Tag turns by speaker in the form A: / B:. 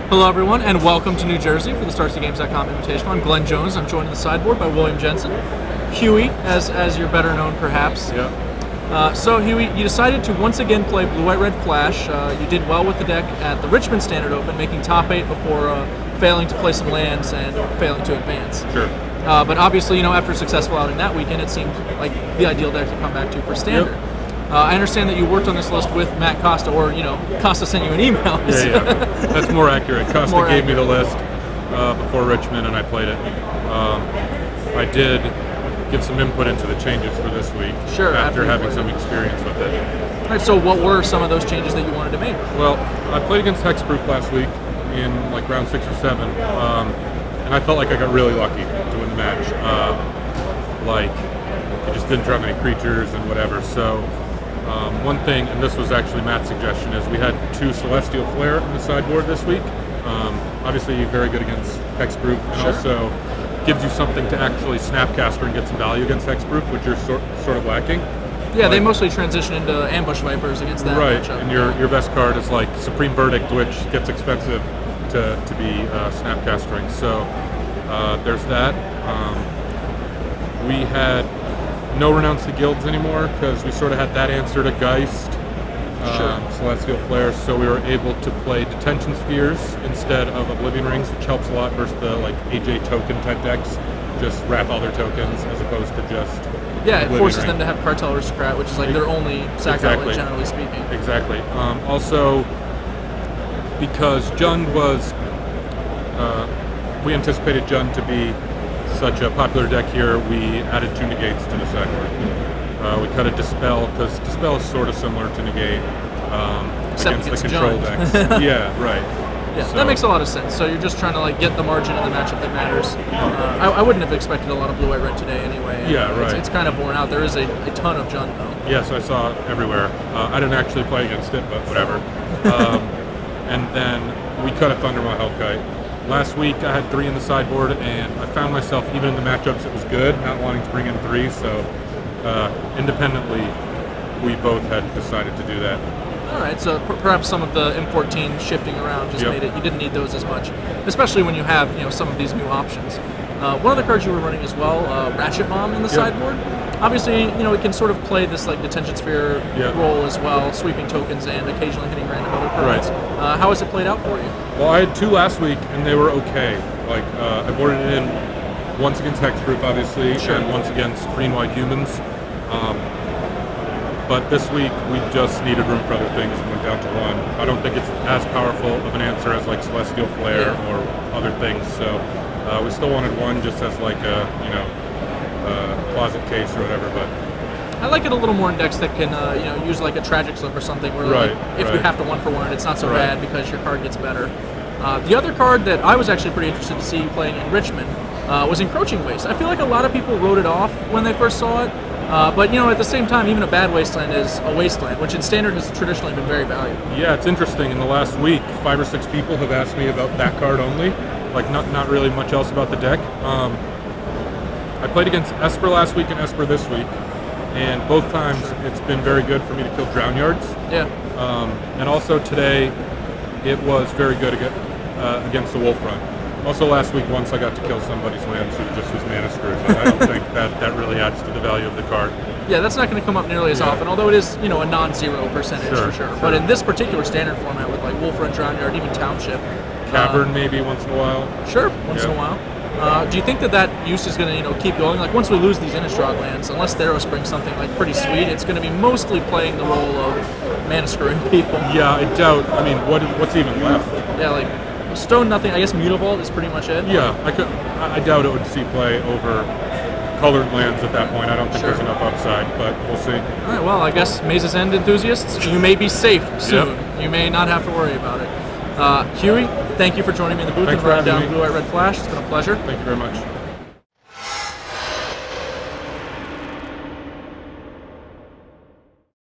A: Hello everyone, and welcome to New Jersey for the StarCityGames.com Invitational. I'm Glenn Jones. I'm joined in the sideboard by William Jensen. Huey, as you're better known perhaps.
B: Yeah.
A: So Huey, you decided to once again play Blue-White-Red Flash. You did well with the deck at the Richmond Standard Open, making top 8 before failing to play some lands and failing to advance.
B: Sure.
A: But obviously, after a successful outing that weekend, it seemed like the ideal deck to come back to for Standard.
B: Yep.
A: I understand that you worked on this list with Matt Costa, or, Costa sent you an email.
B: Yeah. That's more accurate. Costa gave me the list before Richmond, and I played it. I did give some input into the changes for this week.
A: Sure.
B: After having some experience with it.
A: All right, so what were some of those changes that you wanted to make?
B: Well, I played against Hexproof last week in round 6 or 7, and I felt like I got really lucky to win the match. It just didn't draw many creatures and whatever, so one thing, and this was actually Matt's suggestion, is we had 2 Celestial Flare in the sideboard this week. Obviously very good against Hexproof, and also gives you something to actually Snapcaster and get some value against Hexproof, which you're sort of lacking.
A: Yeah, they mostly transition into Ambush Vipers against that matchup.
B: And your best card is like Supreme Verdict, which gets expensive to be Snapcastering. So there's that. We had no Renounce the Guilds anymore because we sort of had that answer to Geist, Celestial Flare, so we were able to play Detention Spheres instead of Oblivion Rings, which helps a lot versus the AJ token type decks. Just wrap all their tokens as opposed to just
A: it forces them to have Cartel Aristocrat, which is their only sack outlet, generally speaking.
B: Exactly. Also, because Jund was, we anticipated Jund to be such a popular deck here, we added 2 negates to the sideboard. We cut a Dispel, because Dispel is sort of similar to negate against the control decks. Yeah, right.
A: Yeah, so that makes a lot of sense. So you're just trying to get the margin in the matchup that matters. I wouldn't have expected a lot of Blue-White-Red today anyway.
B: Yeah, right.
A: It's kind of borne out. There is a ton of Jund though.
B: Yes, I saw it everywhere. I didn't actually play against it, but whatever. And then we cut a Thundermaw Hellkite. Last week I had 3 in the sideboard, and I found myself, even in the matchups it was good, not wanting to bring in 3, so independently we both had decided to do that.
A: Alright, so perhaps some of the M14 shifting around just made it, you didn't need those as much, especially when you have some of these new options. One of the cards you were running as well, Ratchet Bomb in the sideboard. Obviously, it can sort of play this Detention Sphere role as well, sweeping tokens and occasionally hitting random other cards.
B: Right.
A: How has it played out for you?
B: Well, I had 2 last week, and they were okay. I boarded it in once against Hexproof, obviously, and once against Green-White Humans. But this week, we just needed room for other things and went down to 1. I don't think it's as powerful of an answer as Celestial Flare or other things, so we still wanted 1 just as a, closet case or whatever, but
A: I like it a little more in decks that can use a Tragic Slip or something where if you have to 1-for-1 it's not so bad because your card gets better. The other card that I was actually pretty interested to see you playing in Richmond was Encroaching Waste. I feel like a lot of people wrote it off when they first saw it, but at the same time, even a bad wasteland is a wasteland, which in Standard has traditionally been very valuable.
B: Yeah, it's interesting. In the last week, 5 or 6 people have asked me about that card only, not really much else about the deck. I played against Esper last week and Esper this week, and both times it's been very good for me to kill Drown Yards.
A: Yeah.
B: And also today, it was very good against the Wolf Run. Also last week, once I got to kill somebody's lands who just was mana screwed, but I don't think that really adds to the value of the card.
A: Yeah, that's not going to come up nearly as often, although it is, a non-zero percentage for sure. But in this particular Standard format with Wolf Run, Drown Yard, even Township.
B: Cavern maybe once in a while.
A: Sure, once in a while. Do you think that use is going to keep going? Once we lose these Innistrad lands, unless Theros brings something pretty sweet, it's going to be mostly playing the role of mana screwing people. Yeah,
B: I doubt. I mean, what's even left?
A: Yeah, Stone nothing. I guess Mutavault is pretty much it.
B: Yeah, I doubt it would see play over colored lands at that point. I don't think there's enough upside, but we'll see. All
A: right. Well, I guess Maze's End enthusiasts, you may be safe soon. You may not have to worry about it. Huey, thank you for joining me in the booth and running down Blue-White-Red Flash. It's been a pleasure.
B: Thank you very much.